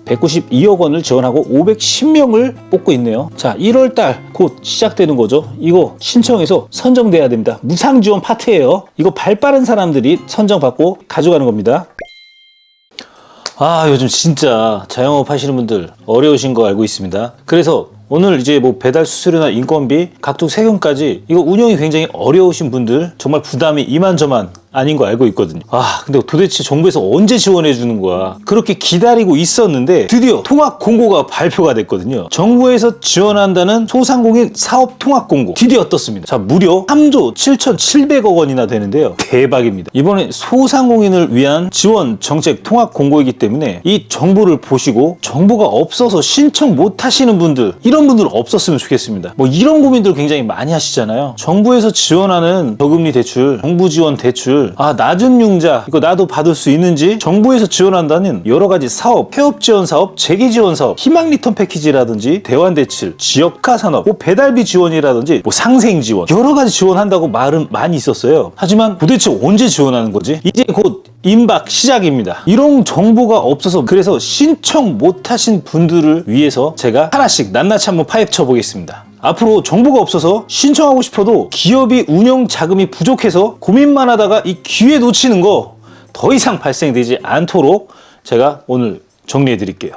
192억 원을 지원하고 510명을 뽑고 있네요. 자, 1월달 곧 시작되는 거죠. 이거 신청해서 선정돼야 됩니다. 무상지원 파트예요. 이거 발 빠른 사람들이 선정받고 가져가는 겁니다. 요즘 진짜 자영업 하시는 분들 어려우신 거 알고 있습니다. 그래서 오늘 이제 뭐 배달 수수료나 인건비, 각종 세금까지 이거 운영이 굉장히 어려우신 분들 정말 부담이 이만저만 아닌 거 알고 있거든요. 근데 도대체 정부에서 언제 지원해 주는 거야? 그렇게 기다리고 있었는데 드디어 통합 공고가 발표가 됐거든요. 정부에서 지원한다는 소상공인 사업 통합 공고 드디어 떴습니다. 자, 무려 3조 7,700억 원이나 되는데요. 대박입니다. 이번에 소상공인을 위한 지원 정책 통합 공고이기 때문에 이 정보를 보시고 정보가 없어서 신청 못 하시는 분들, 이런 분들 없었으면 좋겠습니다. 뭐 이런 고민들 굉장히 많이 하시잖아요. 정부에서 지원하는 저금리 대출, 정부 지원 대출, 낮은 융자 이거 나도 받을 수 있는지, 정부에서 지원한다는 여러 가지 사업, 폐업 지원 사업, 재기 지원 사업, 희망 리턴 패키지라든지 대환 대출, 지역화 산업, 뭐 배달비 지원이라든지 뭐 상생 지원, 여러 가지 지원한다고 말은 많이 있었어요. 하지만 도대체 언제 지원하는 거지? 이제 곧 임박 시작입니다. 이런 정보가 없어서, 그래서 신청 못 하신 분들을 위해서 제가 하나씩 낱낱이 한번 파헤쳐 보겠습니다. 앞으로 정보가 없어서 신청하고 싶어도 기업이 운영 자금이 부족해서 고민만 하다가 이 기회 놓치는 거 더 이상 발생되지 않도록 제가 오늘 정리해 드릴게요.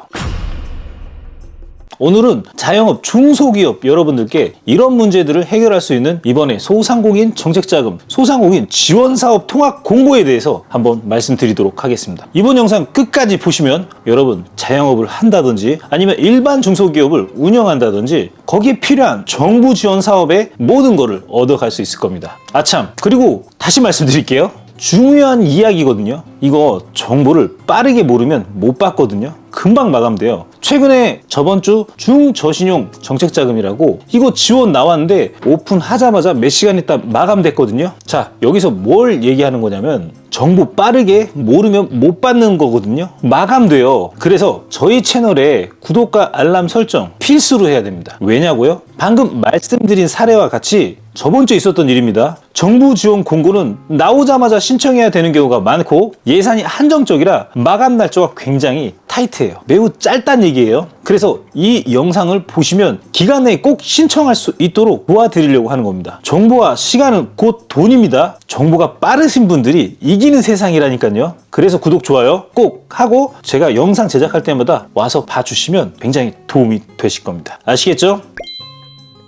오늘은 자영업, 중소기업 여러분들께 이런 문제들을 해결할 수 있는 이번에 소상공인 정책자금, 소상공인 지원사업 통합 공고에 대해서 한번 말씀드리도록 하겠습니다. 이번 영상 끝까지 보시면 여러분 자영업을 한다든지 아니면 일반 중소기업을 운영한다든지 거기에 필요한 정부 지원 사업의 모든 거를 얻어갈 수 있을 겁니다. 아참, 그리고 다시 말씀드릴게요. 중요한 이야기거든요. 이거 정보를 빠르게 모르면 못 받거든요. 금방 마감돼요. 최근에 저번 주 중저신용 정책자금이라고 이거 지원 나왔는데 오픈하자마자 몇 시간 있다 마감됐거든요. 자, 여기서 뭘 얘기하는 거냐면 정보 빠르게 모르면 못 받는 거거든요. 마감돼요. 그래서 저희 채널에 구독과 알람 설정 필수로 해야 됩니다. 왜냐고요? 방금 말씀드린 사례와 같이 저번 주에 있었던 일입니다. 정부 지원 공고는 나오자마자 신청해야 되는 경우가 많고 예산이 한정적이라 마감 날짜가 굉장히 타이트해요. 매우 짧다는 얘기예요. 그래서 이 영상을 보시면 기간 내에 꼭 신청할 수 있도록 도와드리려고 하는 겁니다. 정보와 시간은 곧 돈입니다. 정보가 빠르신 분들이 이기는 세상이라니까요. 그래서 구독, 좋아요 꼭 하고 제가 영상 제작할 때마다 와서 봐주시면 굉장히 도움이 되실 겁니다. 아시겠죠?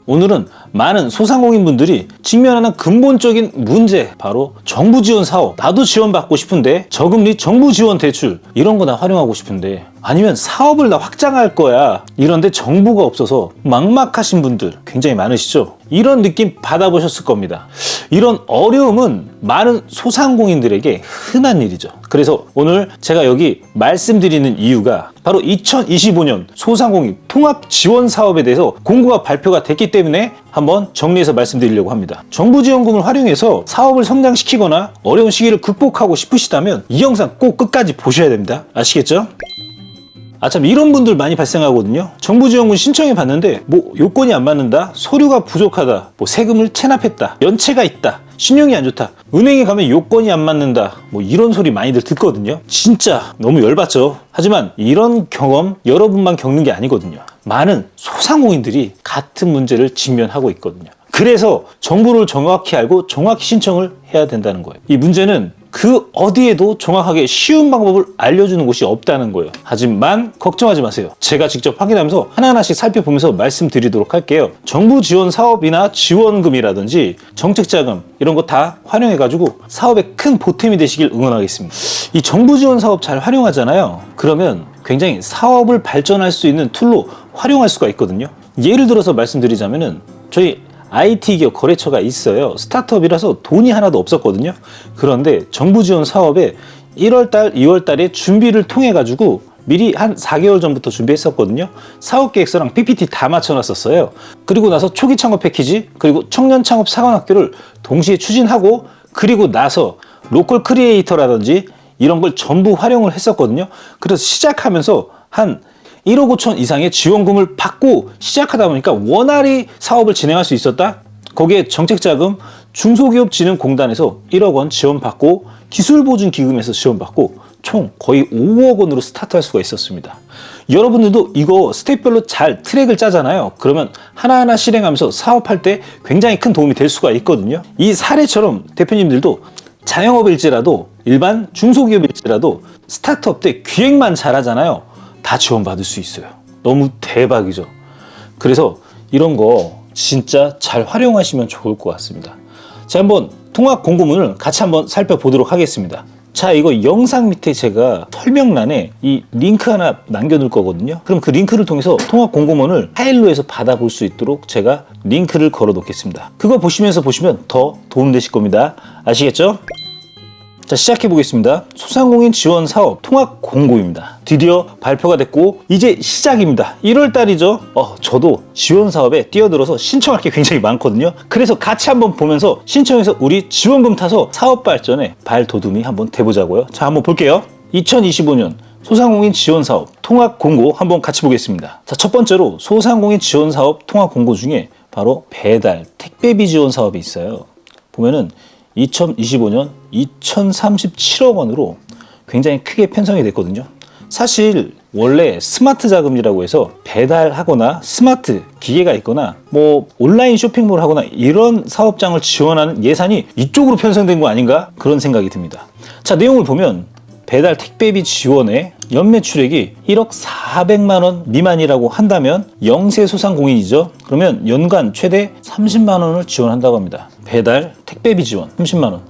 오늘은 많은 소상공인분들이 직면하는 근본적인 문제, 바로 정부 지원 사업, 나도 지원받고 싶은데 저금리 정부 지원 대출 이런 거 나 활용하고 싶은데, 아니면 사업을 나 확장할 거야 이런데 정보가 없어서 막막하신 분들 굉장히 많으시죠? 이런 느낌 받아보셨을 겁니다. 이런 어려움은 많은 소상공인들에게 흔한 일이죠. 그래서 오늘 제가 여기 말씀드리는 이유가 바로 2025년 소상공인 통합 지원 사업에 대해서 공고가 발표가 됐기 때문에 한번 정리해서 말씀드리려고 합니다. 정부 지원금을 활용해서 사업을 성장시키거나 어려운 시기를 극복하고 싶으시다면 이 영상 꼭 끝까지 보셔야 됩니다. 아시겠죠? 참, 이런 분들 많이 발생하거든요. 정부 지원금 신청해 봤는데 뭐 요건이 안 맞는다, 서류가 부족하다, 뭐 세금을 체납했다, 연체가 있다, 신용이 안 좋다, 은행에 가면 요건이 안 맞는다, 뭐 이런 소리 많이들 듣거든요. 진짜 너무 열받죠. 하지만 이런 경험 여러분만 겪는 게 아니거든요. 많은 소상공인들이 같은 문제를 직면하고 있거든요. 그래서 정보를 정확히 알고 정확히 신청을 해야 된다는 거예요. 이 문제는 그 어디에도 정확하게 쉬운 방법을 알려주는 곳이 없다는 거예요. 하지만 걱정하지 마세요. 제가 직접 확인하면서 하나하나씩 살펴보면서 말씀드리도록 할게요. 정부 지원 사업이나 지원금이라든지 정책자금 이런 거 다 활용해가지고 사업에 큰 보탬이 되시길 응원하겠습니다. 이 정부 지원 사업 잘 활용하잖아요. 그러면 굉장히 사업을 발전할 수 있는 툴로 활용할 수가 있거든요. 예를 들어서 말씀드리자면은 저희 IT 기업 거래처가 있어요. 스타트업이라서 돈이 하나도 없었거든요. 그런데 정부 지원 사업에 1월달, 2월달에 준비를 통해 가지고 미리 한 4개월 전부터 준비했었거든요. 사업 계획서랑 PPT 다 맞춰놨었어요. 그리고 나서 초기 창업 패키지, 그리고 청년 창업 사관학교를 동시에 추진하고, 그리고 나서 로컬 크리에이터라든지 이런 걸 전부 활용을 했었거든요. 그래서 시작하면서 한 1억 5천 이상의 지원금을 받고 시작하다 보니까 원활히 사업을 진행할 수 있었다. 거기에 정책자금 중소기업진흥공단에서 1억 원 지원받고 기술보증기금에서 지원받고 총 거의 5억 원으로 스타트할 수가 있었습니다. 여러분들도 이거 스텝별로 잘 트랙을 짜잖아요. 그러면 하나하나 실행하면서 사업할 때 굉장히 큰 도움이 될 수가 있거든요. 이 사례처럼 대표님들도 자영업일지라도 일반 중소기업일지라도 스타트업 때 기획만 잘하잖아요. 다 지원받을 수 있어요. 너무 대박이죠. 그래서 이런 거 진짜 잘 활용하시면 좋을 것 같습니다. 자, 한번 통합 공고문을 같이 한번 살펴보도록 하겠습니다. 자, 이거 영상 밑에 제가 설명란에 이 링크 하나 남겨둘 거거든요. 그럼 그 링크를 통해서 통합 공고문을 파일로 해서 받아볼 수 있도록 제가 링크를 걸어 놓겠습니다. 그거 보시면 더 도움되실 겁니다. 아시겠죠? 자, 시작해 보겠습니다. 소상공인 지원 사업 통합 공고입니다. 드디어 발표가 됐고 이제 시작입니다. 1월 달이죠. 저도 지원 사업에 뛰어들어서 신청할 게 굉장히 많거든요. 그래서 같이 한번 보면서 신청해서 우리 지원금 타서 사업 발전에 발돋움이 한번 돼보자고요. 자, 한번 볼게요. 2025년 소상공인 지원 사업 통합 공고 한번 같이 보겠습니다. 자, 첫 번째로 소상공인 지원 사업 통합 공고 중에 바로 배달 택배비 지원 사업이 있어요. 보면은 2025년 2037억 원으로 굉장히 크게 편성이 됐거든요. 사실 원래 스마트 자금이라고 해서 배달하거나 스마트 기계가 있거나 뭐 온라인 쇼핑몰 하거나 이런 사업장을 지원하는 예산이 이쪽으로 편성된 거 아닌가 그런 생각이 듭니다. 자, 내용을 보면 배달 택배비 지원에 연매출액이 1억 400만 원 미만이라고 한다면 영세 소상공인이죠. 그러면 연간 최대 30만 원을 지원한다고 합니다. 배달 택배비 지원 30만 원.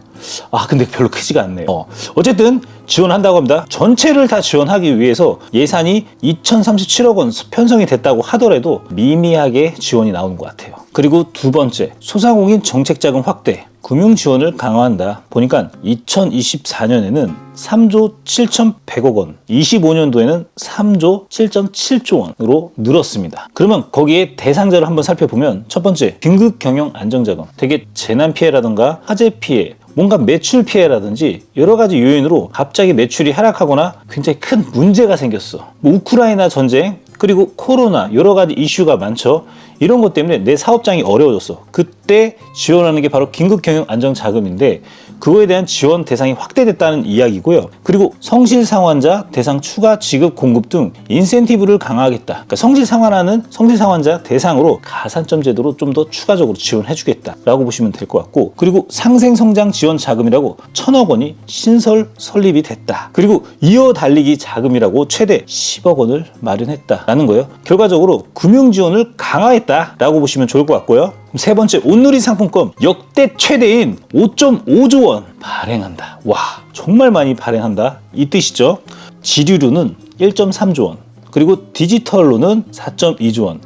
근데 별로 크지가 않네요. 어쨌든 지원한다고 합니다. 전체를 다 지원하기 위해서 예산이 2037억 원 편성이 됐다고 하더라도 미미하게 지원이 나오는 것 같아요. 그리고 두 번째, 소상공인 정책자금 확대, 금융 지원을 강화한다. 보니까 2024년에는 3조 7,100억 원, 25년도에는 3조 7.7조 원으로 늘었습니다. 그러면 거기에 대상자를 한번 살펴보면 첫 번째, 긴급 경영 안정자금. 되게 재난 피해라든가 화재 피해, 뭔가 매출 피해라든지 여러 가지 요인으로 갑자기 매출이 하락하거나 굉장히 큰 문제가 생겼어. 뭐 우크라이나 전쟁, 그리고 코로나 여러 가지 이슈가 많죠. 이런 것 때문에 내 사업장이 어려워졌어. 그때 지원하는 게 바로 긴급 경영 안정 자금인데 그거에 대한 지원 대상이 확대됐다는 이야기고요. 그리고 성실 상환자 대상 추가 지급 공급 등 인센티브를 강화하겠다. 그러니까 성실 상환하는 성실 상환자 대상으로 가산점 제도로 좀 더 추가적으로 지원해 주겠다라고 보시면 될 것 같고, 그리고 상생 성장 지원 자금이라고 1,000억 원이 신설 설립이 됐다. 그리고 이어 달리기 자금이라고 최대 10억 원을 마련했다라는 거예요. 결과적으로 금융 지원을 강화했다라고 보시면 좋을 것 같고요. 세 번째, 온누리 상품권 역대 최대인 5.5조 원 발행한다. 와, 정말 많이 발행한다 이 뜻이죠. 지류로는 1.3조 원, 그리고 디지털로는 4.2조 원,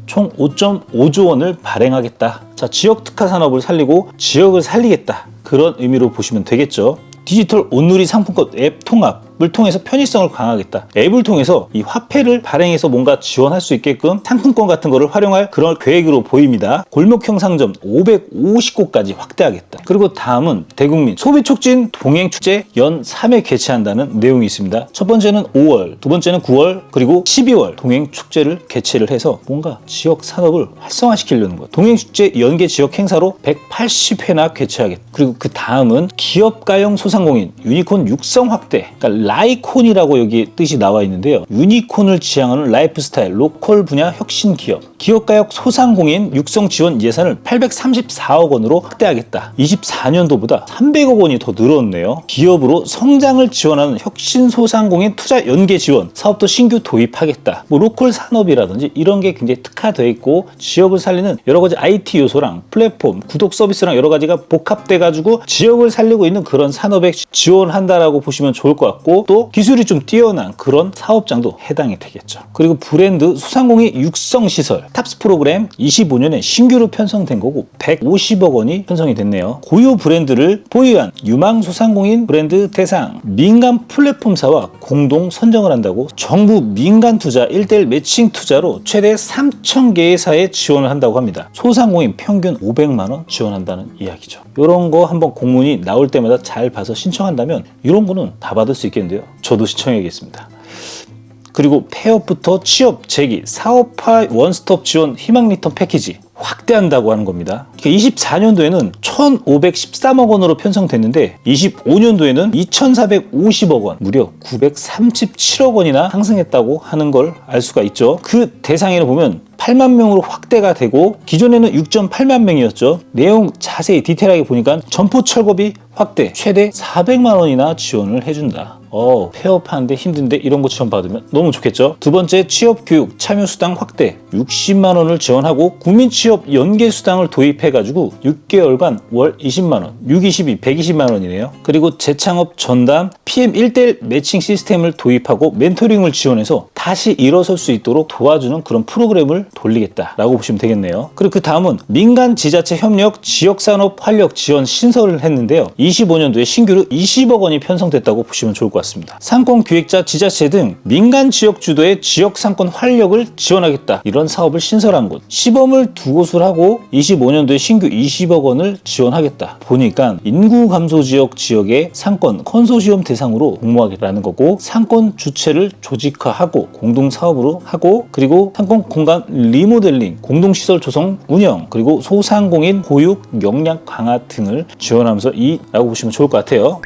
총 5.5조 원을 발행하겠다. 자, 지역 특화 산업을 살리고 지역을 살리겠다, 그런 의미로 보시면 되겠죠. 디지털 온누리 상품권 앱 통합을 통해서 편의성을 강화하겠다. 앱을 통해서 이 화폐를 발행해서 뭔가 지원할 수 있게끔 상품권 같은 거를 활용할 그런 계획으로 보입니다. 골목형 상점 550곳까지 확대하겠다. 그리고 다음은 대국민 소비촉진 동행축제 연 3회 개최한다는 내용이 있습니다. 첫 번째는 5월, 두 번째는 9월, 그리고 12월 동행축제를 개최를 해서 뭔가 지역 산업을 활성화시키려는 것. 동행축제 연계 지역 행사로 180회나 개최하겠다. 그리고 그 다음은 기업가용 소상공인 유니콘 육성 확대, 그러니까 라이콘이라고 여기 뜻이 나와 있는데요. 유니콘을 지향하는 라이프 스타일 로컬 분야 혁신 기업, 기업가용 소상공인 육성 지원 예산을 834억 원으로 확대하겠다. 24년도보다 300억 원이 더 늘었네요. 기업으로 성장을 지원하는 혁신 소상공인 투자 연계 지원 사업도 신규 도입하겠다. 뭐 로컬 산업이라든지 이런 게 굉장히 특화되어 있고 지역을 살리는 여러 가지 IT 요소랑 플랫폼, 구독 서비스랑 여러 가지가 복합돼 가지고 지역을 살리고 있는 그런 산업에 지원한다라고 보시면 좋을 것 같고, 또 기술이 좀 뛰어난 그런 사업장도 해당이 되겠죠. 그리고 브랜드 소상공인 육성 시설 탑스 프로그램 25년에 신규로 편성된 거고 150억 원이 편성이 됐네요. 고유 브랜드를 보유한 유망 소상공인 브랜드 대상 민간 플랫폼사와 공동 선정을 한다고, 정부 민간 투자 1:1 매칭 투자로 최대 3,000개의 사에 지원을 한다고 합니다. 소상공인 평균 500만 원 지원한다는 이야기죠. 이런 거 한번 공문이 나올 때마다 잘 봐서 신청한다면 이런 거는 다 받을 수 있겠는데요. 저도 신청해야겠습니다. 그리고 폐업부터 취업, 재기, 사업화 원스톱 지원 희망 리턴 패키지. 확대한다고 하는 겁니다. 24년도에는 1,513억 원으로 편성됐는데 25년도에는 2,450억 원, 무려 937억 원이나 상승했다고 하는 걸 알 수가 있죠. 그 대상에는 보면 8만 명으로 확대가 되고 기존에는 6.8만 명이었죠. 내용 자세히 디테일하게 보니까 점포 철거비 확대 최대 400만 원이나 지원을 해준다. 폐업하는데 힘든데 이런 거 지원받으면 너무 좋겠죠. 두 번째, 취업교육 참여수당 확대 60만 원을 지원하고 국민취업 연계수당을 도입해가지고 6개월간 월 20만 원, 6, 22, 120만 원이네요. 그리고 재창업 전담 PM 1대1 매칭 시스템을 도입하고 멘토링을 지원해서 다시 일어설 수 있도록 도와주는 그런 프로그램을 돌리겠다라고 보시면 되겠네요. 그리고 그 다음은 민간 지자체 협력 지역산업 활력 지원 신설을 했는데요. 25년도에 신규로 20억 원이 편성됐다고 보시면 좋을 것 같습니다. 상권 기획자 지자체 등 민간 지역 주도의 지역 상권 활력을 지원하겠다. 이런 사업을 신설한 곳. 시범을 두 곳을 하고 25년도에 신규 20억 원을 지원하겠다. 보니까 인구 감소 지역 지역의 상권 컨소시엄 대상으로 공모하겠다는 거고 상권 주체를 조직화하고 공동 사업으로 하고 그리고 상권 공간 리모델링, 공동시설 조성 운영 그리고 소상공인 보육 역량 강화 등을 지원하면서 라고 보시면 좋을 것 같아요.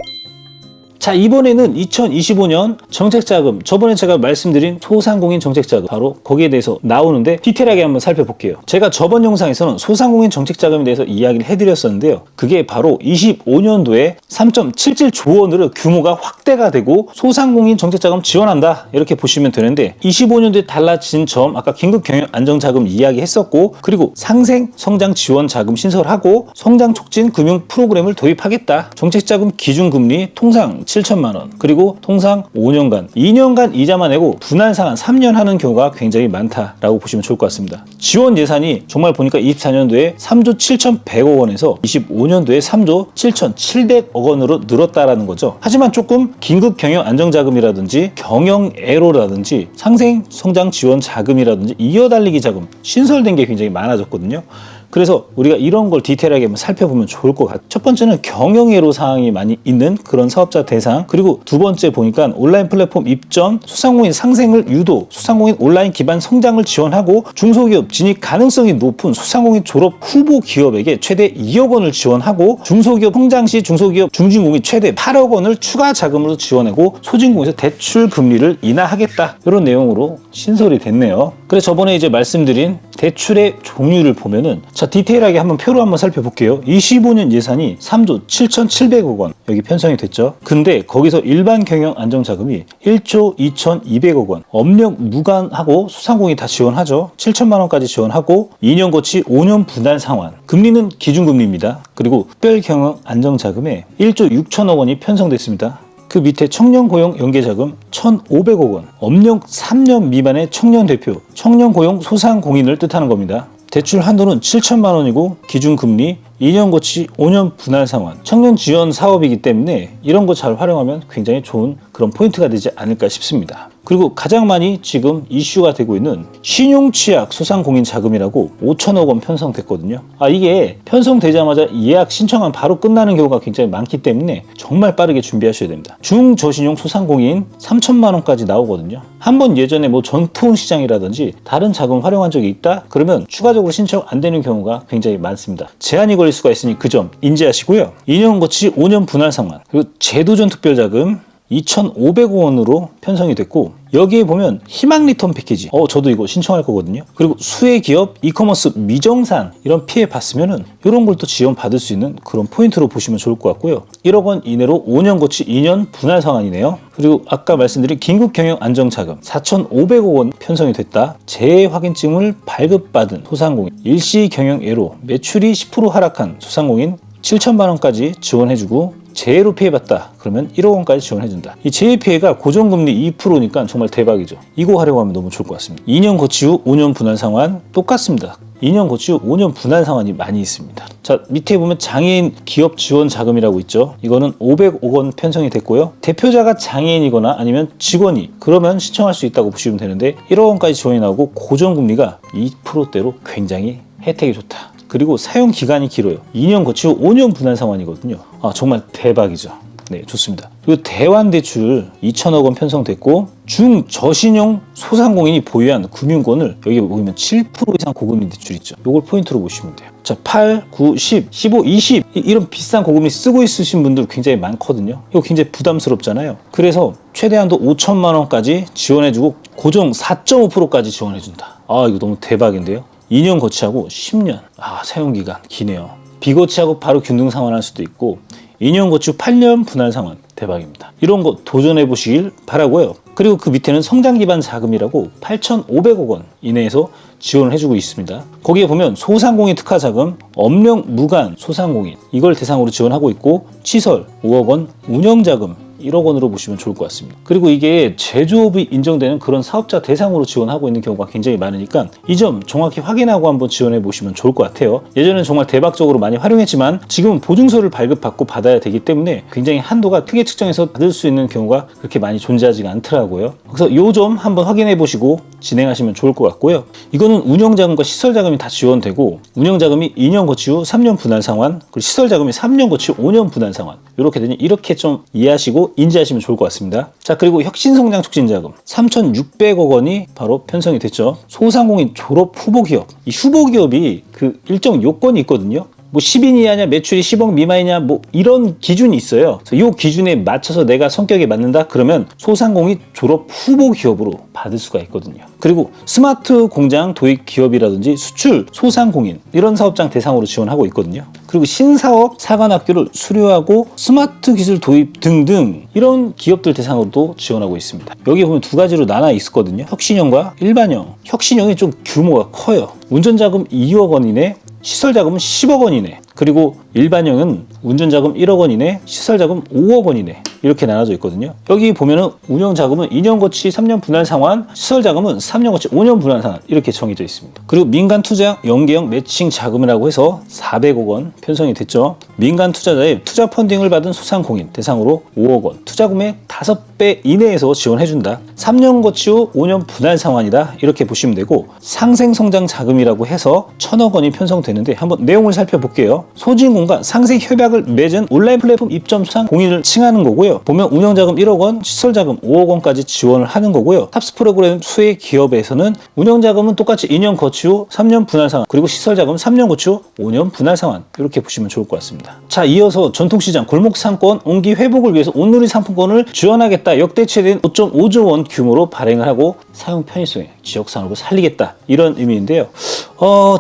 자, 이번에는 2025년 정책자금, 저번에 제가 말씀드린 소상공인 정책자금 바로 거기에 대해서 나오는데 디테일하게 한번 살펴볼게요. 제가 저번 영상에서는 소상공인 정책자금에 대해서 이야기를 해드렸었는데요. 그게 바로 25년도에 3.77조 원으로 규모가 확대가 되고 소상공인 정책자금 지원한다 이렇게 보시면 되는데 25년도에 달라진 점 아까 긴급경영안정자금 이야기했었고 그리고 상생성장 지원자금 신설하고 성장촉진 금융 프로그램을 도입하겠다. 정책자금 기준금리 통상 7천만 원 그리고 통상 5년간 2년간 이자만 내고 분할 상환 3년 하는 경우가 굉장히 많다라고 보시면 좋을 것 같습니다. 지원 예산이 정말 보니까 24년도에 3조 7,100억 원에서 25년도에 3조 7,700억 원으로 늘었다라는 거죠. 하지만 조금 긴급 경영 안정자금이라든지 경영애로라든지 상생성장 지원 자금이라든지 이어달리기 자금 신설된 게 굉장히 많아졌거든요. 그래서 우리가 이런 걸 디테일하게 한번 살펴보면 좋을 것 같아요. 첫 번째는 경영애로 사항이 많이 있는 그런 사업자 대상 그리고 두 번째 보니까 온라인 플랫폼 입점, 소상공인 상생을 유도, 소상공인 온라인 기반 성장을 지원하고 중소기업 진입 가능성이 높은 소상공인 졸업 후보 기업에게 최대 2억 원을 지원하고 중소기업 성장 시 중소기업 중진공인 최대 8억 원을 추가 자금으로 지원하고 소진공에서 대출 금리를 인하하겠다 이런 내용으로 신설이 됐네요. 그래서 저번에 이제 말씀드린 대출의 종류를 보면은 자 디테일하게 한번 표로 한번 살펴볼게요. 25년 예산이 3조 7,700억 원 여기 편성이 됐죠. 근데 거기서 일반 경영 안정자금이 1조 2,200억 원 업력 무관하고 소상공인이 다 지원하죠. 7천만 원까지 지원하고 2년 거치 5년 분할 상환 금리는 기준금리입니다. 그리고 특별 경영 안정자금에 1조 6천억 원이 편성됐습니다. 그 밑에 청년고용 연계자금 1,500억 원, 업력 3년 미만의 청년 대표, 청년고용 소상공인을 뜻하는 겁니다. 대출 한도는 7천만 원이고 기준금리 2년 거치 5년 분할 상환 청년 지원 사업이기 때문에 이런 거 잘 활용하면 굉장히 좋은 그런 포인트가 되지 않을까 싶습니다. 그리고 가장 많이 지금 이슈가 되고 있는 신용취약 소상공인 자금이라고 5천억 원 편성됐거든요. 이게 편성되자마자 예약 신청하면 바로 끝나는 경우가 굉장히 많기 때문에 정말 빠르게 준비하셔야 됩니다. 중저신용 소상공인 3천만 원까지 나오거든요. 한번 예전에 뭐 전통시장이라든지 다른 자금 활용한 적이 있다? 그러면 추가적으로 신청 안 되는 경우가 굉장히 많습니다. 제한이 걸릴 수가 있으니 그 점 인지하시고요. 2년 거치 5년 분할 상환 그리고 제도전 특별자금 2,500억 원으로 편성이 됐고 여기에 보면 희망 리턴 패키지 저도 이거 신청할 거거든요. 그리고 수혜기업 이커머스 미정산 이런 피해 봤으면은 이런 걸 또 지원 받을 수 있는 그런 포인트로 보시면 좋을 것 같고요. 1억 원 이내로 5년 거치 2년 분할 상환이네요. 그리고 아까 말씀드린 긴급경영안정자금 4,500억 원 편성이 됐다. 재해 확인증을 발급받은 소상공인 일시경영애로 매출이 10% 하락한 소상공인 7천만 원까지 지원해주고 재해로 피해봤다 그러면 1억 원까지 지원해준다. 이 재해 피해가 고정금리 2%니까 정말 대박이죠. 이거 활용하면 너무 좋을 것 같습니다. 2년 거치 후 5년 분할 상환 똑같습니다. 2년 거치 후 5년 분할 상환이 많이 있습니다. 자 밑에 보면 장애인 기업 지원 자금이라고 있죠. 이거는 500억 원 편성이 됐고요. 대표자가 장애인이거나 아니면 직원이 그러면 신청할 수 있다고 보시면 되는데 1억 원까지 지원이 나오고 고정금리가 2%대로 굉장히 혜택이 좋다. 그리고 사용 기간이 길어요. 2년 거치 후 5년 분할 상환이거든요. 정말 대박이죠. 네, 좋습니다. 그리고 대환대출 2천억 원 편성됐고 중저신용 소상공인이 보유한 금융권을 여기 보면 7% 이상 고금리 대출 있죠. 이걸 포인트로 보시면 돼요. 자, 8, 9, 10, 15, 20 이런 비싼 고금리 쓰고 있으신 분들 굉장히 많거든요. 이거 굉장히 부담스럽잖아요. 그래서 최대한도 5천만 원까지 지원해주고 고정 4.5%까지 지원해준다. 아, 이거 너무 대박인데요. 2년 거치하고 10년. 아, 사용기간 기네요. 비거치하고 바로 균등 상환할 수도 있고 2년 거치 후 8년 분할 상환. 대박입니다. 이런 거 도전해 보시길 바라고요. 그리고 그 밑에는 성장 기반 자금이라고 8,500억 원 이내에서 지원을 해주고 있습니다. 거기에 보면 소상공인 특화 자금, 업령 무관 소상공인 이걸 대상으로 지원하고 있고 시설 5억 원, 운영 자금 1억 원으로 보시면 좋을 것 같습니다. 그리고 이게 제조업이 인정되는 그런 사업자 대상으로 지원하고 있는 경우가 굉장히 많으니까 이 점 정확히 확인하고 한번 지원해 보시면 좋을 것 같아요. 예전에는 정말 대박적으로 많이 활용했지만 지금은 보증서를 발급받고 받아야 되기 때문에 굉장히 한도가 크게 측정해서 받을 수 있는 경우가 그렇게 많이 존재하지가 않더라고요. 그래서 이 점 한번 확인해 보시고 진행하시면 좋을 것 같고요. 이거는 운영자금과 시설자금이 다 지원되고 운영자금이 2년 거치 후 3년 분할 상환, 그리고 시설자금이 3년 거치 후 5년 분할 상환 이렇게 되니 이렇게 좀 이해하시고 인지하시면 좋을 것 같습니다. 자, 그리고 혁신성장 촉진자금 3,600억 원이 바로 편성이 됐죠. 소상공인 졸업 후보기업, 이 후보기업이 그 일정 요건이 있거든요. 뭐 10인 이하냐, 매출이 10억 미만이냐, 뭐 이런 기준이 있어요. 그래서 이 기준에 맞춰서 내가 성격에 맞는다? 그러면 소상공인 졸업 후보 기업으로 받을 수가 있거든요. 그리고 스마트 공장 도입 기업이라든지 수출 소상공인 이런 사업장 대상으로 지원하고 있거든요. 그리고 신사업 사관학교를 수료하고 스마트 기술 도입 등등 이런 기업들 대상으로도 지원하고 있습니다. 여기 보면 두 가지로 나눠 있었거든요. 혁신형과 일반형. 혁신형이 좀 규모가 커요. 운전자금 2억 원 이내, 시설자금은 10억 원 이내, 그리고 일반형은 운전자금 1억 원 이내, 시설자금 5억 원 이내 이렇게 나눠져 있거든요. 여기 보면은 운영자금은 2년 거치 3년 분할 상환, 시설자금은 3년 거치 5년 분할 상환 이렇게 정해져 있습니다. 그리고 민간 투자 연계형 매칭 자금이라고 해서 400억 원 편성이 됐죠. 민간 투자자의 투자 펀딩을 받은 소상공인 대상으로 5억 원, 투자금의 5배 이내에서 지원해준다. 3년 거치 후 5년 분할 상환이다. 이렇게 보시면 되고 상생성장 자금이라고 해서 1,000억 원이 편성되는데 한번 내용을 살펴볼게요. 소진공과 상생협약을 맺은 온라인 플랫폼 입점 소상공인을 칭하는 거고요. 보면 운영자금 1억 원, 시설자금 5억 원까지 지원을 하는 거고요. 탑스 프로그램 수혜 기업에서는 운영자금은 똑같이 2년 거치 후 3년 분할 상환, 그리고 시설자금 3년 거치 후 5년 분할 상환 이렇게 보시면 좋을 것 같습니다. 자, 이어서 전통시장 골목상권 온기 회복을 위해서 온누리 상품권을 지원하겠다. 역대 최대인 5.5조 원 규모로 발행을 하고 사용 편의성에 지역산업을 살리겠다 이런 의미인데요.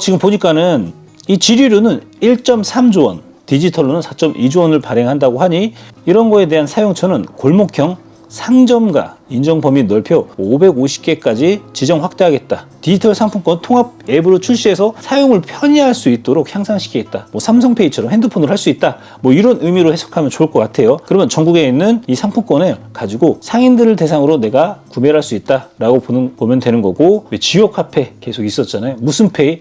지금 보니까는 이 지류료는 1.3조 원, 디지털로는 4.2조 원을 발행한다고 하니 이런 거에 대한 사용처는 골목형 상점가 인정 범위 넓혀 550개까지 지정 확대하겠다. 디지털 상품권 통합 앱으로 출시해서 사용을 편의할 수 있도록 향상시키겠다. 뭐 삼성페이처럼 핸드폰으로 할 수 있다. 뭐 이런 의미로 해석하면 좋을 것 같아요. 그러면 전국에 있는 이 상품권을 가지고 상인들을 대상으로 내가 구매를 할 수 있다라고 보면 되는 거고, 왜 지역 화폐 계속 있었잖아요. 무슨 페이.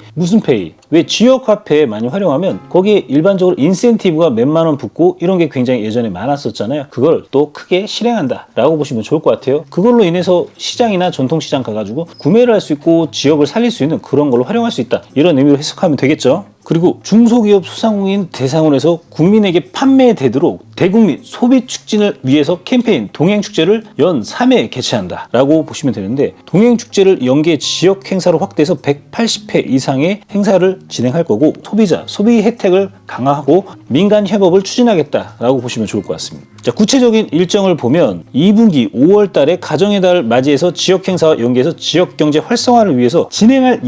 왜 지역 화폐 많이 활용하면 거기에 일반적으로 인센티브가 몇만 원 붙고 이런 게 굉장히 예전에 많았었잖아요. 그걸 또 크게 실행한다라고 보시면 좋을 것 같아요. 그걸로 인해서 시장이나 전통시장 가가지고 구매를 할 수 있고 지역을 살릴 수 있는 그런 걸로 활용할 수 있다. 이런 의미로 해석하면 되겠죠. 그리고 중소기업 소상공인 대상으로 해서 국민에게 판매되도록 대국민 소비 촉진을 위해서 캠페인 동행축제를 연 3회 개최한다 라고 보시면 되는데, 동행축제를 연계 지역 행사로 확대해서 180회 이상의 행사를 진행할 거고, 소비자 소비 혜택을 강화하고 민간 협업을 추진하겠다 라고 보시면 좋을 것 같습니다. 자, 구체적인 일정을 보면 2분기 5월 달에 가정의 달을 맞이해서 지역 행사와 연계해서 지역 경제 활성화를 위해서 진행할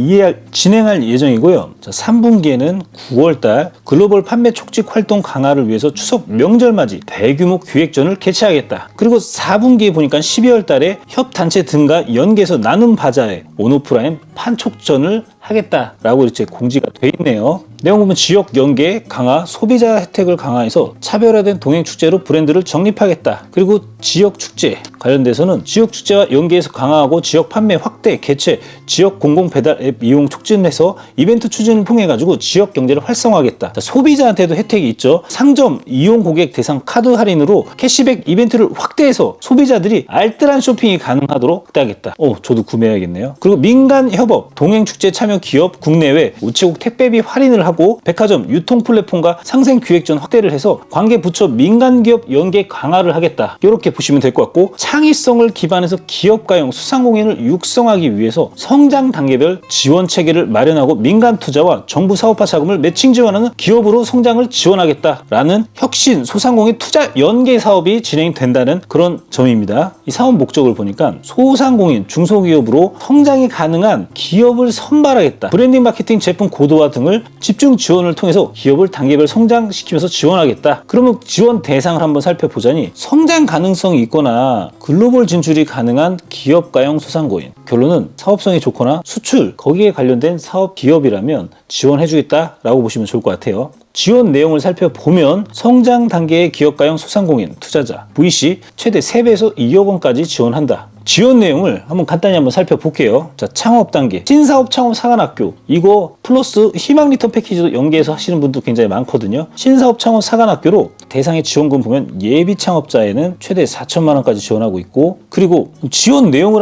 예정이고요. 자, 3분기에는 9월 달 글로벌 판매 촉진 활동 강화를 위해서 추석 명절 맞이 대규모 기획전을 개최하겠다. 그리고 4분기에 보니까 12월 달에 협단체 등과 연계해서 나눔 바자회 온오프라인 판촉전을 하겠다라고 이렇게 공지가 돼 있네요. 내용 보면 지역 연계 강화, 소비자 혜택을 강화해서 차별화된 동행 축제로 브랜드를 정립하겠다. 그리고 지역 축제, 관련돼서는 지역축제와 연계해서 강화하고 지역 판매 확대, 개최, 지역 공공 배달 앱 이용 촉진해서 이벤트 추진을 통해가지고 지역 경제를 활성화하겠다. 자, 소비자한테도 혜택이 있죠. 상점 이용 고객 대상 카드 할인으로 캐시백 이벤트를 확대해서 소비자들이 알뜰한 쇼핑이 가능하도록 확대하겠다. 저도 구매해야겠네요. 그리고 민간 협업, 동행축제 참여 기업, 국내외 우체국 택배비 할인을 하고 백화점 유통 플랫폼과 상생 기획전 확대를 해서 관계 부처 민간 기업 연계 강화를 하겠다. 이렇게 보시면 될 것 같고, 창의성을 기반해서 기업가용 수상공인을 육성하기 위해서 성장 단계별 지원 체계를 마련하고 민간 투자와 정부 사업화 자금을 매칭 지원하는 기업으로 성장을 지원하겠다라는 혁신 소상공인 투자 연계 사업이 진행된다는 그런 점입니다. 이 사업 목적을 보니까 소상공인 중소기업으로 성장이 가능한 기업을 선발하겠다. 브랜딩 마케팅 제품 고도화 등을 집중 지원을 통해서 기업을 단계별 성장시키면서 지원하겠다. 그러면 지원 대상을 한번 살펴보자니 성장 가능성이 있거나 글로벌 진출이 가능한 기업가용 소상공인, 결론은 사업성이 좋거나 수출 거기에 관련된 사업 기업이라면 지원해주겠다라고 보시면 좋을 것 같아요. 지원 내용을 살펴보면 성장 단계의 기업가용 소상공인 투자자 VC 최대 3배에서 2억 원까지 지원한다. 지원 내용을 간단히 살펴볼게요. 자, 창업 단계 신사업 창업 사관학교, 이거 플러스 희망 리턴 패키지도 연계해서 하시는 분도 굉장히 많거든요. 신사업 창업 사관학교로 대상의 지원금 보면 예비 창업자에는 최대 4천만 원까지 지원하고 있고, 그리고 지원 내용을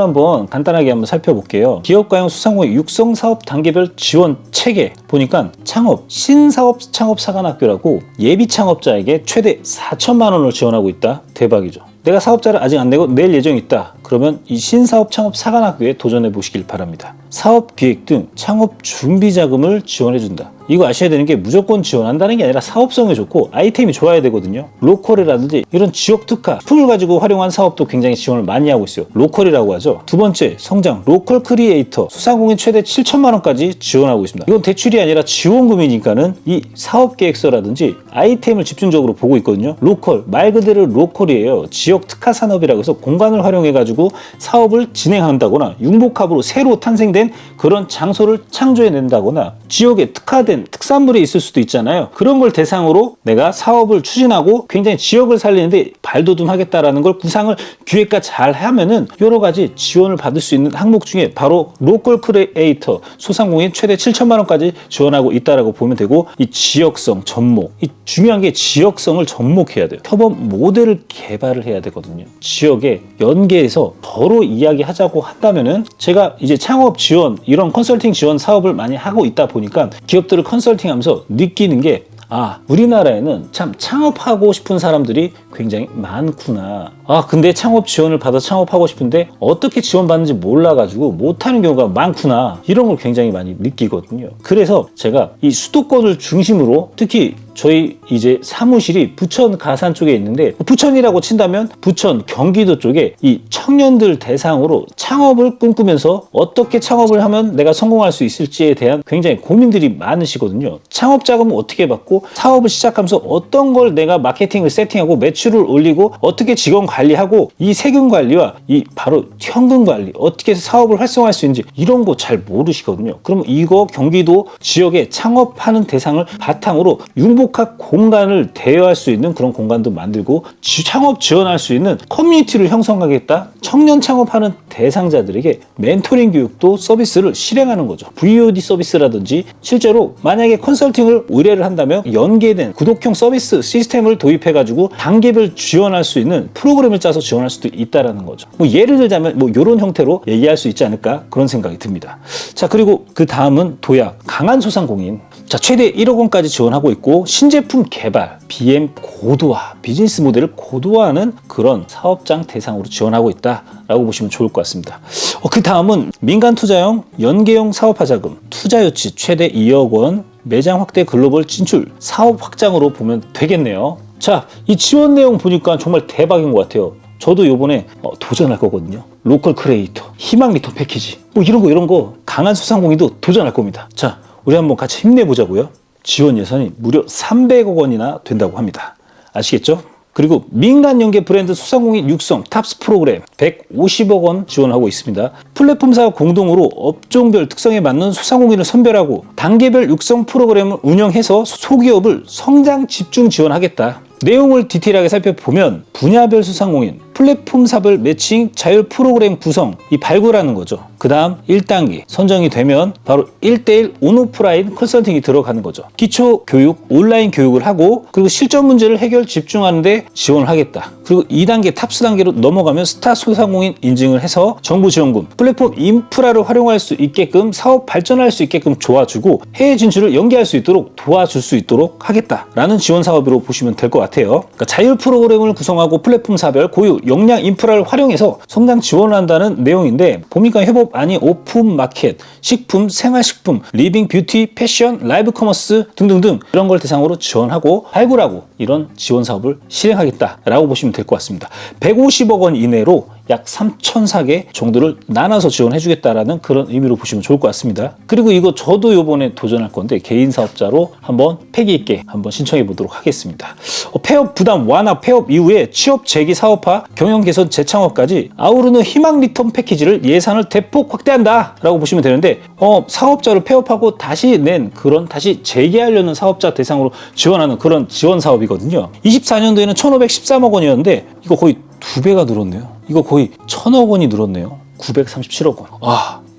간단하게 살펴볼게요. 기업가용 소상공인 육성 사업 단계별 지원 체계 보니까 창업 신사업 창업 사관학교라고 예비 창업자에게 최대 4천만 원을 지원하고 있다. 대박이죠. 내가 사업자를 아직 안 내고 낼 예정이 있다. 그러면 이 신사업 창업 사관학교에 도전해 보시길 바랍니다. 사업 기획 등 창업 준비 자금을 지원해 준다. 이거 아셔야 되는 게 무조건 지원한다는 게 아니라 사업성이 좋고 아이템이 좋아야 되거든요. 로컬이라든지 이런 지역 특화, 품을 가지고 활용한 사업도 굉장히 지원을 많이 하고 있어요. 로컬이라고 하죠. 두 번째, 성장, 로컬 크리에이터, 소상공인 최대 7천만 원까지 지원하고 있습니다. 이건 대출이 아니라 지원금이니까는 이 사업 계획서라든지 아이템을 집중적으로 보고 있거든요. 로컬, 말 그대로 로컬이에요. 지역 특화 산업이라고 해서 공간을 활용해 가지고 사업을 진행한다거나 융복합으로 새로 탄생된 그런 장소를 창조해낸다거나 지역에 특화된 특산물이 있을 수도 있잖아요. 그런 걸 대상으로 내가 사업을 추진하고 굉장히 지역을 살리는데 발돋움하겠다라는 걸 구상을 기획과 잘 하면은 여러 가지 지원을 받을 수 있는 항목 중에 바로 로컬 크리에이터 소상공인 최대 7천만 원까지 지원하고 있다라고 보면 되고, 이 지역성 접목, 이 중요한 게 지역성을 접목해야 돼요. 협업 모델을 개발을 해야 되거든요. 지역에 연계해서 서로 이야기하자고 한다면은, 제가 이제 창업 지원 이런 컨설팅 지원 사업을 많이 하고 있다 보니까 기업들을 컨설팅하면서 느끼는 게, 우리나라에는 참 창업하고 싶은 사람들이 굉장히 많구나. 근데 창업 지원을 받아 창업하고 싶은데 어떻게 지원받는지 몰라가지고 못하는 경우가 많구나. 이런 걸 굉장히 많이 느끼거든요. 그래서 제가 이 수도권을 중심으로, 특히 저희 이제 사무실이 부천 가산 쪽에 있는데, 부천이라고 친다면 부천 경기도 쪽에 이 청년들 대상으로 창업을 꿈꾸면서 어떻게 창업을 하면 내가 성공할 수 있을지에 대한 굉장히 고민들이 많으시거든요. 창업 자금은 어떻게 받고 사업을 시작하면서 어떤 걸 내가 마케팅을 세팅하고 매출을 올리고 어떻게 직원 관리하고 이 세금 관리와 이 바로 현금 관리 어떻게 해서 사업을 활성화할 수 있는지 이런 거 잘 모르시거든요. 그럼 이거 경기도 지역에 창업하는 대상을 바탕으로 융복합 공간을 대여할 수 있는 그런 공간도 만들고 창업 지원할 수 있는 커뮤니티를 형성하겠다. 청년 창업하는 대상자들에게 멘토링 교육도 서비스를 실행하는 거죠. VOD 서비스라든지 실제로 만약에 컨설팅을 의뢰를 한다면 연계된 구독형 서비스 시스템을 도입해가지고 단계별 지원할 수 있는 프로그램을 짜서 지원할 수도 있다라는 거죠. 예를 들자면 이런 형태로 얘기할 수 있지 않을까 그런 생각이 듭니다. 자, 그리고 그 다음은 도약, 강한 소상공인. 자, 최대 1억 원까지 지원하고 있고, 신제품 개발, BM 고도화, 비즈니스 모델을 고도화하는 그런 사업장 대상으로 지원하고 있다라고 보시면 좋을 것 같습니다. 그 다음은 민간 투자형 연계형 사업화 자금, 투자 유치 최대 2억 원, 매장 확대 글로벌 진출, 사업 확장으로 보면 되겠네요. 자, 이 지원 내용 보니까 정말 대박인 것 같아요. 저도 요번에 도전할 거거든요. 로컬 크리에이터, 희망 리턴 패키지, 이런 거 강한 소상공인도 도전할 겁니다. 자, 우리 한번 같이 힘내보자고요. 지원 예산이 무려 300억 원이나 된다고 합니다. 아시겠죠? 그리고 민간 연계 브랜드 소상공인 육성 탑스 프로그램 150억 원 지원하고 있습니다. 플랫폼사와 공동으로 업종별 특성에 맞는 소상공인을 선별하고 단계별 육성 프로그램을 운영해서 소기업을 성장 집중 지원하겠다. 내용을 디테일하게 살펴보면 분야별 소상공인, 플랫폼 사별 매칭 자율 프로그램 구성 이 발굴하는 거죠. 그 다음 1단계 선정이 되면 바로 1:1 온오프라인 컨설팅이 들어가는 거죠. 기초 교육, 온라인 교육을 하고 그리고 실전 문제를 해결 집중하는 데 지원을 하겠다. 그리고 2단계 탑스 단계로 넘어가면 스타 소상공인 인증을 해서 정부 지원금, 플랫폼 인프라를 활용할 수 있게끔 사업 발전할 수 있게끔 도와주고 해외 진출을 연계할 수 있도록 도와줄 수 있도록 하겠다라는 지원 사업으로 보시면 될 것 같아요. 그러니까 자율 프로그램을 구성하고 플랫폼 사별, 고유, 역량 인프라를 활용해서 성장 지원을 한다는 내용인데 보니까 협업 아니 오픈 마켓, 식품, 생활식품, 리빙, 뷰티, 패션, 라이브 커머스 등등등 이런 걸 대상으로 지원하고 발굴하고 이런 지원 사업을 실행하겠다라고 보시면 될 것 같습니다. 150억 원 이내로 약 3,004개 정도를 나눠서 지원해주겠다라는 그런 의미로 보시면 좋을 것 같습니다. 그리고 이거 저도 이번에 도전할 건데 개인 사업자로 한번 패기 있게 한번 신청해 보도록 하겠습니다. 폐업 부담 완화, 폐업 이후에 취업 재기 사업화, 경영 개선 재창업까지 아우르는 희망 리턴 패키지를 예산을 대폭 확대한다라고 보시면 되는데 사업자를 폐업하고 다시 다시 재기하려는 사업자 대상으로 지원하는 그런 지원 사업이거든요. 24년도에는 1,513억 원이었는데 이거 거의 2배가 늘었네요. 이거 거의 1,000억 원이 늘었네요. 937억 원.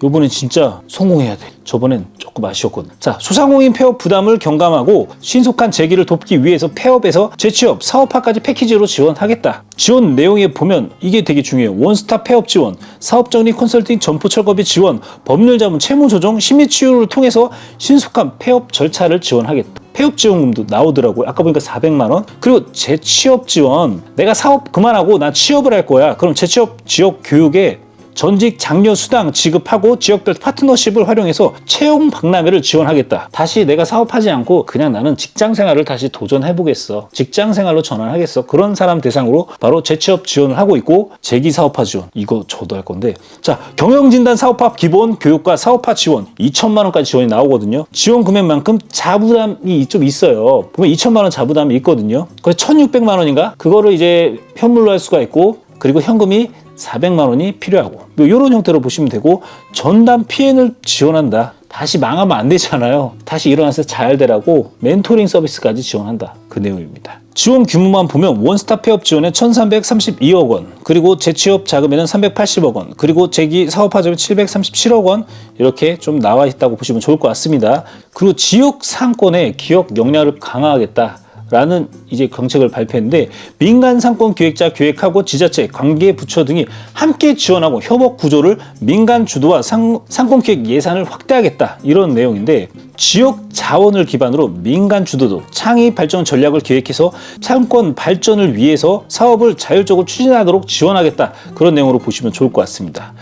요번엔 진짜 성공해야 돼. 저번엔 조금 아쉬웠거든. 자, 소상공인 폐업 부담을 경감하고 신속한 재기를 돕기 위해서 폐업에서 재취업, 사업화까지 패키지로 지원하겠다. 지원 내용에 보면 이게 되게 중요해요. 원스톱 폐업 지원, 사업정리 컨설팅, 점포 철거비 지원, 법률 자문, 채무 조정, 심리 치유를 통해서 신속한 폐업 절차를 지원하겠다. 폐업 지원금도 나오더라고요. 아까 보니까 400만 원. 그리고 재취업 지원. 내가 사업 그만하고 나 취업을 할 거야. 그럼 재취업 지역 교육에 전직 장려 수당 지급하고 지역별 파트너십을 활용해서 채용 박람회를 지원하겠다. 다시 내가 사업하지 않고 그냥 나는 직장 생활을 다시 도전해보겠어. 직장 생활로 전환하겠어. 그런 사람 대상으로 바로 재취업 지원을 하고 있고 재기 사업화 지원. 이거 저도 할 건데. 자, 경영진단 사업화 기본 교육과 사업화 지원 2천만 원까지 지원이 나오거든요. 지원 금액만큼 자부담이 좀 있어요. 보면 2천만 원 자부담이 있거든요. 그래서 1,600만 원인가? 그거를 이제 현물로 할 수가 있고 그리고 현금이 400만 원이 필요하고 이런 형태로 보시면 되고 전담 PN을 지원한다. 다시 망하면 안 되잖아요. 다시 일어나서 잘 되라고 멘토링 서비스까지 지원한다. 그 내용입니다. 지원 규모만 보면 원스톱 폐업 지원에 1,332억 원, 그리고 재취업 자금에는 380억 원, 그리고 재기 사업화 자금 737억 원 이렇게 좀 나와 있다고 보시면 좋을 것 같습니다. 그리고 지역 상권의 기업 역량을 강화하겠다. 라는 이제 정책을 발표했는데 민간 상권 기획자 기획하고 지자체, 관계 부처 등이 함께 지원하고 협업 구조를 민간 주도와 상권 기획 예산을 확대하겠다 이런 내용인데 지역 자원을 기반으로 민간 주도도 창의 발전 전략을 기획해서 상권 발전을 위해서 사업을 자율적으로 추진하도록 지원하겠다 그런 내용으로 보시면 좋을 것 같습니다.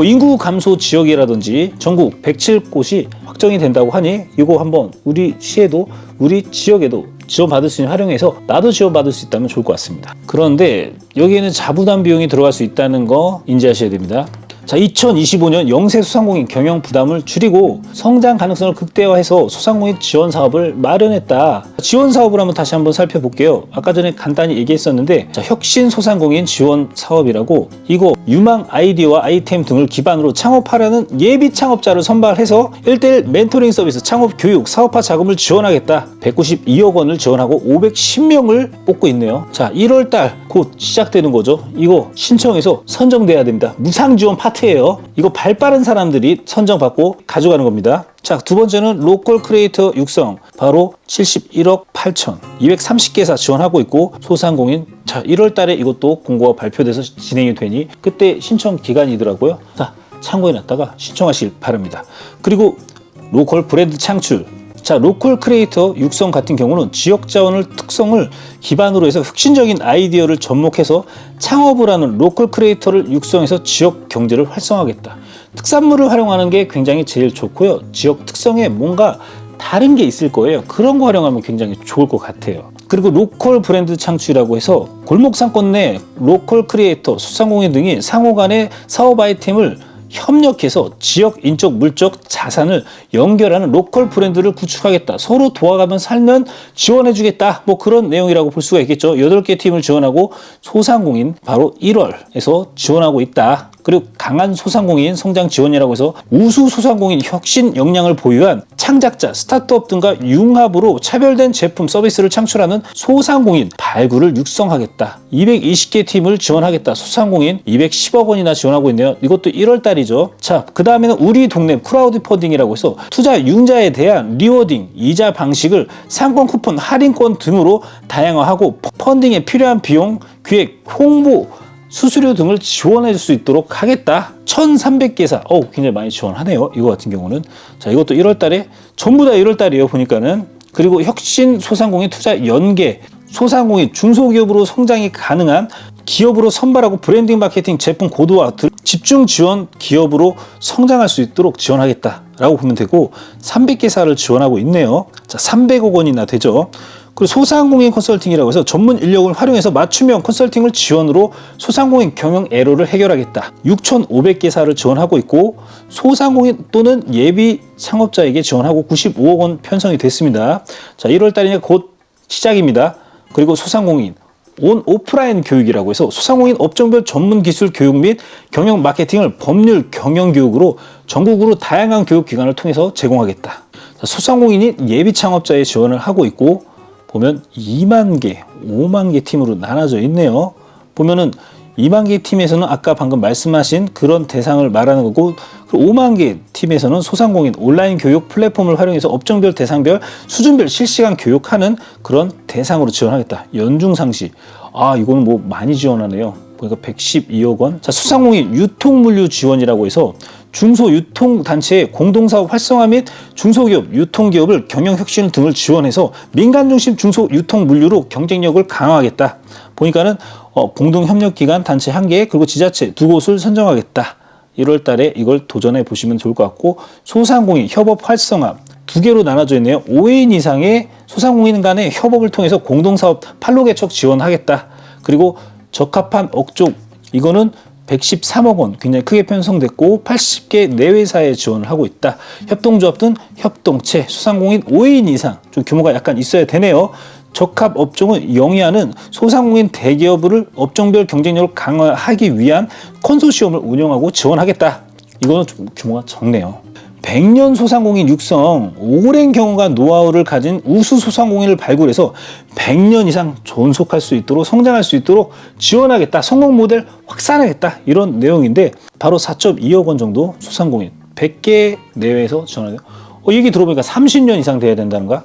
인구 감소 지역이라든지 전국 107곳이 확정이 된다고 하니 이거 한번 우리 시에도 우리 지역에도 지원받을 수 있는 활용해서 나도 지원받을 수 있다면 좋을 것 같습니다. 그런데 여기에는 자부담 비용이 들어갈 수 있다는 거 인지하셔야 됩니다. 자, 2025년 영세 소상공인 경영 부담을 줄이고 성장 가능성을 극대화해서 소상공인 지원 사업을 마련했다. 지원 사업을 다시 한번 살펴볼게요. 아까 전에 간단히 얘기했었는데 자, 혁신 소상공인 지원 사업이라고 이거 유망 아이디어와 아이템 등을 기반으로 창업하려는 예비 창업자를 선발해서 1:1 멘토링 서비스, 창업 교육, 사업화 자금을 지원하겠다. 192억 원을 지원하고 510명을 뽑고 있네요. 자, 1월 달 곧 시작되는 거죠. 이거 신청해서 선정돼야 됩니다. 무상 지원 파트예요. 이거 발 빠른 사람들이 선정받고 가져가는 겁니다. 자, 두 번째는 로컬 크리에이터 육성, 바로 71억 8천 230개사 지원하고 있고 소상공인. 자, 1월 달에 이것도 공고가 발표돼서 진행이 되니 그때 신청 기간이더라고요. 자, 참고해놨다가 신청하시길 바랍니다. 그리고 로컬 브랜드 창출. 자, 로컬 크리에이터 육성 같은 경우는 지역 자원을 특성을 기반으로 해서 혁신적인 아이디어를 접목해서 창업을 하는 로컬 크리에이터를 육성해서 지역 경제를 활성화하겠다. 특산물을 활용하는 게 굉장히 제일 좋고요. 지역 특성에 뭔가 다른 게 있을 거예요. 그런 거 활용하면 굉장히 좋을 것 같아요. 그리고 로컬 브랜드 창출이라고 해서 골목 상권 내 로컬 크리에이터, 소상공인 등이 상호 간의 사업 아이템을 협력해서 지역, 인적, 물적 자산을 연결하는 로컬 브랜드를 구축하겠다. 서로 도와가면 살면 지원해주겠다. 그런 내용이라고 볼 수가 있겠죠. 8개 팀을 지원하고 소상공인 바로 1월에서 지원하고 있다. 그리고 강한 소상공인 성장 지원이라고 해서 우수 소상공인 혁신 역량을 보유한 창작자, 스타트업 등과 융합으로 차별된 제품 서비스를 창출하는 소상공인 발굴을 육성하겠다. 220개 팀을 지원하겠다. 소상공인 210억 원이나 지원하고 있네요. 이것도 1월 달이죠. 자, 그 다음에는 우리 동네 크라우드 펀딩이라고 해서 투자 융자에 대한 리워딩, 이자 방식을 상권 쿠폰, 할인권 등으로 다양화하고 펀딩에 필요한 비용, 기획, 홍보, 수수료 등을 지원해 줄 수 있도록 하겠다. 1,300개사. 굉장히 많이 지원하네요. 이거 같은 경우는. 자, 이것도 1월 달에, 전부 다 1월 달이에요. 보니까는. 그리고 혁신 소상공인 투자 연계, 소상공인 중소기업으로 성장이 가능한 기업으로 선발하고 브랜딩 마케팅 제품 고도화 집중 지원 기업으로 성장할 수 있도록 지원하겠다라고 보면 되고 300개사를 지원하고 있네요. 자, 300억 원이나 되죠. 그리고 소상공인 컨설팅이라고 해서 전문 인력을 활용해서 맞춤형 컨설팅을 지원으로 소상공인 경영 애로를 해결하겠다. 6,500개사를 지원하고 있고 소상공인 또는 예비 창업자에게 지원하고 95억 원 편성이 됐습니다. 자, 1월 달이니까 곧 시작입니다. 그리고 소상공인 오프라인 교육이라고 해서 소상공인 업종별 전문 기술 교육 및 경영 마케팅을 법률 경영 교육으로 전국으로 다양한 교육 기관을 통해서 제공하겠다. 자, 소상공인이 예비 창업자에 지원을 하고 있고 보면 2만 개, 5만 개 팀으로 나눠져 있네요. 보면은 2만 개 팀에서는 아까 방금 말씀하신 그런 대상을 말하는 거고 5만 개 팀에서는 소상공인 온라인 교육 플랫폼을 활용해서 업종별, 대상별, 수준별 실시간 교육하는 그런 대상으로 지원하겠다. 연중상시. 이거는 뭐 많이 지원하네요. 보니까 112억 원. 자, 소상공인 유통물류 지원이라고 해서 중소유통단체의 공동사업 활성화 및 중소기업, 유통기업을 경영혁신 등을 지원해서 민간중심 중소유통물류로 경쟁력을 강화하겠다. 보니까는 공동협력기관 단체 1개 그리고 지자체 2곳을 선정하겠다. 1월 달에 이걸 도전해 보시면 좋을 것 같고 소상공인 협업 활성화 2개로 나눠져 있네요. 5인 이상의 소상공인 간의 협업을 통해서 공동사업 판로 개척 지원하겠다. 그리고 적합한 업종 이거는 113억 원 굉장히 크게 편성됐고 80개 내외사에 지원을 하고 있다. 협동조합 등 협동체 소상공인 5인 이상 좀 규모가 약간 있어야 되네요. 적합 업종을 영위하는 소상공인 대기업을 업종별 경쟁력을 강화하기 위한 컨소시엄을 운영하고 지원하겠다. 이거는 좀 규모가 적네요. 100년 소상공인 육성, 오랜 경험과 노하우를 가진 우수 소상공인을 발굴해서 100년 이상 존속할 수 있도록 성장할 수 있도록 지원하겠다. 성공 모델 확산하겠다. 이런 내용인데 바로 4.2억 원 정도 소상공인 100개 내외에서 지원하네요. 얘기 들어보니까 30년 이상 돼야 된다는가?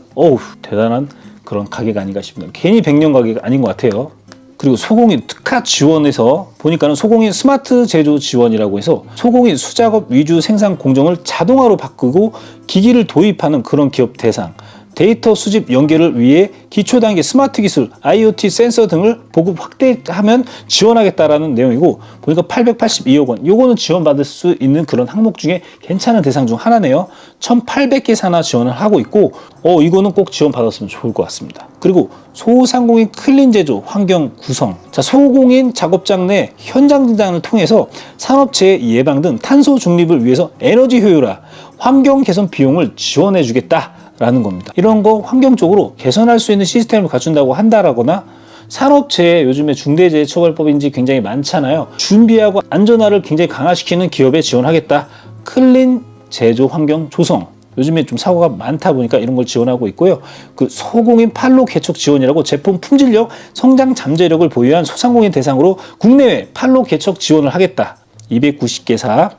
대단한 그런 가격 아닌가 싶네요. 괜히 100년 가격 아닌 것 같아요. 그리고 소공인 특화 지원에서 보니까는 소공인 스마트 제조 지원이라고 해서 소공인 수작업 위주 생산 공정을 자동화로 바꾸고 기기를 도입하는 그런 기업 대상, 데이터 수집 연계를 위해 기초 단계 스마트 기술, IoT 센서 등을 보급 확대하면 지원하겠다라는 내용이고 보니까 882억 원. 요거는 지원받을 수 있는 그런 항목 중에 괜찮은 대상 중 하나네요. 1,800개사나 지원을 하고 있고 이거는 꼭 지원받았으면 좋을 것 같습니다. 그리고 소상공인 클린 제조 환경 구성. 자, 소공인 작업장 내 현장 진단을 통해서 산업재해 예방 등 탄소 중립을 위해서 에너지 효율화, 환경 개선 비용을 지원해 주겠다. 라는 겁니다. 이런 거 환경적으로 개선할 수 있는 시스템을 갖춘다고 한다라거나 산업재해 요즘에 중대재해처벌법인지 굉장히 많잖아요. 준비하고 안전화를 굉장히 강화시키는 기업에 지원하겠다. 클린 제조 환경 조성. 요즘에 좀 사고가 많다 보니까 이런 걸 지원하고 있고요. 그 소공인 판로 개척 지원이라고 제품 품질력, 성장 잠재력을 보유한 소상공인 대상으로 국내외 판로 개척 지원을 하겠다. 290개사.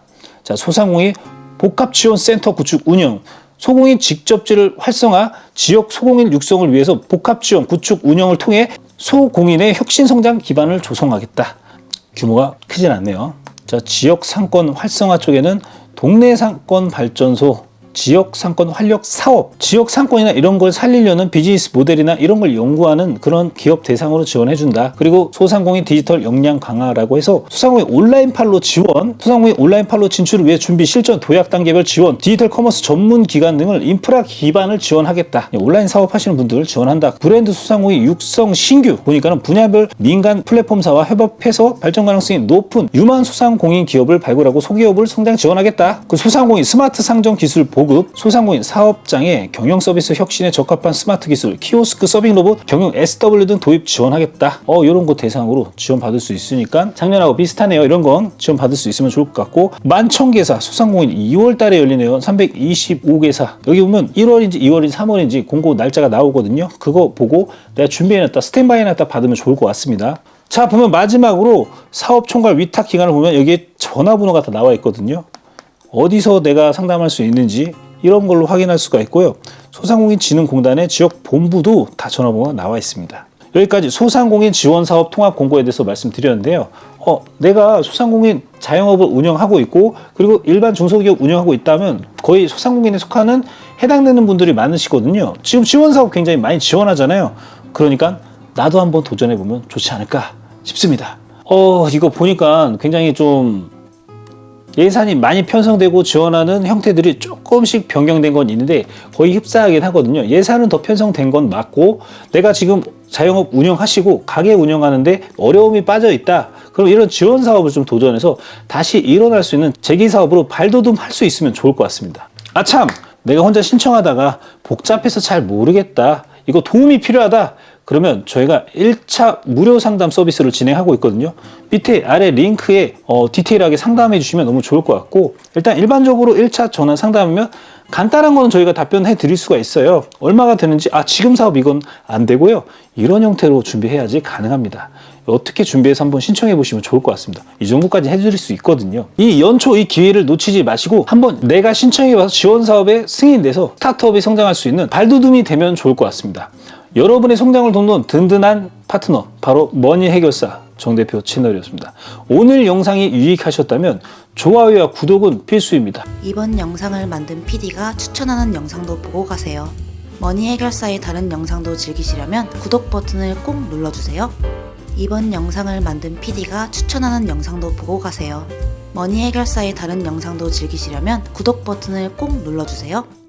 자, 소상공인 복합 지원 센터 구축 운영. 소공인 직접지를 활성화, 지역 소공인 육성을 위해서 복합 지원, 구축, 운영을 통해 소공인의 혁신 성장 기반을 조성하겠다. 규모가 크진 않네요. 자, 지역 상권 활성화 쪽에는 동네 상권 발전소, 지역 상권 활력 사업, 지역 상권이나 이런 걸 살리려는 비즈니스 모델이나 이런 걸 연구하는 그런 기업 대상으로 지원해준다. 그리고 소상공인 디지털 역량 강화라고 해서 소상공인 온라인 판로 지원, 소상공인 온라인 판로 진출을 위해 준비, 실전, 도약 단계별 지원, 디지털 커머스 전문 기관 등을 인프라 기반을 지원하겠다. 온라인 사업하시는 분들을 지원한다. 브랜드 소상공인 육성 신규 보니까는 분야별 민간 플랫폼사와 협업해서 발전 가능성이 높은 유망 소상공인 기업을 발굴하고 소기업을 성장 지원하겠다. 그 소상공인 스마트 상점 기술 보급, 소상공인 사업장의 경영 서비스 혁신에 적합한 스마트 기술, 키오스크 서빙 로봇, 경영 SW 등 도입 지원하겠다. 이런 거 대상으로 지원받을 수 있으니까 작년하고 비슷하네요. 이런 건 지원받을 수 있으면 좋을 것 같고, 11,000개사 소상공인 2월 달에 열리네요. 325개사. 여기 보면 1월인지 2월인지 3월인지 공고 날짜가 나오거든요. 그거 보고 내가 준비해놨다, 스탠바이해놨다 받으면 좋을 것 같습니다. 자, 보면 마지막으로 사업 총괄 위탁 기간을 보면 여기에 전화번호가 다 나와 있거든요. 어디서 내가 상담할 수 있는지 이런 걸로 확인할 수가 있고요. 소상공인진흥공단의 지역 본부도 다 전화번호가 나와 있습니다. 여기까지 소상공인 지원사업 통합 공고에 대해서 말씀드렸는데요. 내가 소상공인 자영업을 운영하고 있고 그리고 일반 중소기업 운영하고 있다면 거의 소상공인에 속하는 해당되는 분들이 많으시거든요. 지금 지원사업 굉장히 많이 지원하잖아요. 그러니까 나도 한번 도전해보면 좋지 않을까 싶습니다. 이거 보니까 굉장히 좀 예산이 많이 편성되고 지원하는 형태들이 조금씩 변경된 건 있는데 거의 흡사하긴 하거든요. 예산은 더 편성된 건 맞고, 내가 지금 자영업 운영하시고 가게 운영하는데 어려움이 빠져 있다. 그럼 이런 지원 사업을 좀 도전해서 다시 일어날 수 있는 재기 사업으로 발돋움할 수 있으면 좋을 것 같습니다. 아참, 내가 혼자 신청하다가 복잡해서 잘 모르겠다, 이거 도움이 필요하다, 그러면 저희가 1차 무료 상담 서비스를 진행하고 있거든요. 밑에 아래 링크에 디테일하게 상담해 주시면 너무 좋을 것 같고, 일단 일반적으로 1차 전화 상담하면 간단한 거는 저희가 답변해 드릴 수가 있어요. 얼마가 되는지, 지금 사업 이건 안 되고요, 이런 형태로 준비해야지 가능합니다. 어떻게 준비해서 한번 신청해 보시면 좋을 것 같습니다. 이 정도까지 해드릴 수 있거든요. 이 연초 이 기회를 놓치지 마시고 한번 내가 신청해 봐서 지원 사업에 승인돼서 스타트업이 성장할 수 있는 발돋움이 되면 좋을 것 같습니다. 여러분의 성장을 돕는 든든한 파트너, 바로 머니 해결사 정 대표 채널이었습니다. 오늘 영상이 유익하셨다면 좋아요와 구독은 필수입니다. 이번 영상을 만든 PD가 추천하는 영상도 보고 가세요. 머니 해결사의 다른 영상도 즐기시려면 구독 버튼을 꼭 눌러주세요. 이번 영상을 만든 PD가 추천하는 영상도 보고 가세요. 머니 해결사의 다른 영상도 즐기시려면 구독 버튼을 꼭 눌러주세요.